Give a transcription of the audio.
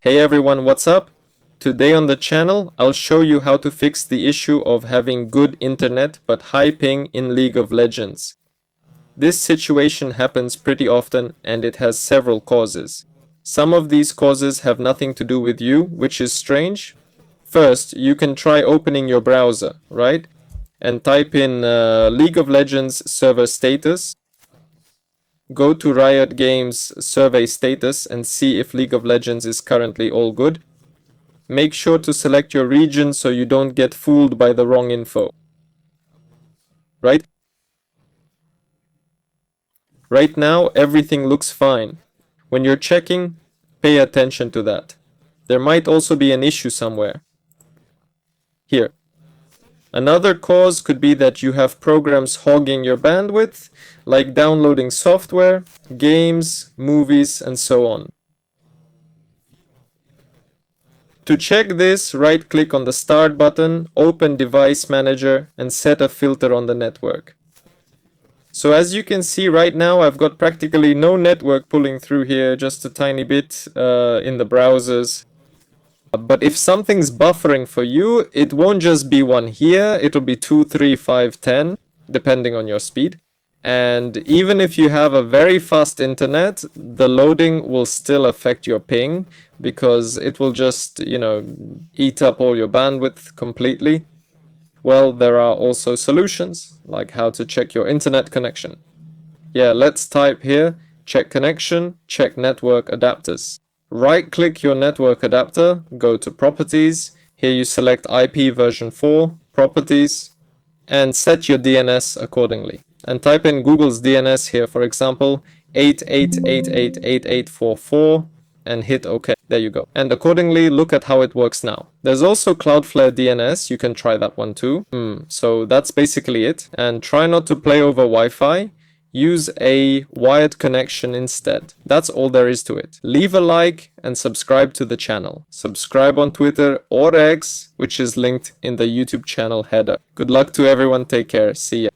Hey everyone, what's up? Today on the channel, I'll show you how to fix the issue of having good internet but high ping in League of Legends. This situation happens pretty often and it has several causes. Some of these causes have nothing to do with you, which is strange. First, you can try opening your browser, right? And type in League of Legends server status. Go to Riot Games survey status and see if League of Legends is currently all good. Make sure to select your region so you don't get fooled by the wrong info. Right? Right now, everything looks fine. When you're checking, pay attention to that. There might also be an issue somewhere. Here. Another cause could be that you have programs hogging your bandwidth, like downloading software, games, movies, and so on. To check this, right-click on the Start button, open Device Manager, and set a filter on the network. So as you can see right now, I've got practically no network pulling through here, just a tiny bit in the browsers. But if something's buffering for you, it won't just be one here, it'll be 2, 3, 5, 10, depending on your speed. And even if you have a very fast internet, the loading will still affect your ping because it will just, eat up all your bandwidth completely. Well, there are also solutions, like how to check your internet connection. Yeah, let's type here, check connection, check network adapters. Right-click your network adapter, go to Properties, here you select IP version 4, Properties, and set your DNS accordingly. And type in Google's DNS here, for example, 88888844, and hit OK. There you go. And accordingly, look at how it works now. There's also Cloudflare DNS, you can try that one too. So that's basically it. And try not to play over Wi-Fi. Use a wired connection instead. That's all there is to it. Leave a like and subscribe to the channel. Subscribe on Twitter or X, which is linked in the YouTube channel header. Good luck to everyone. Take care. See ya.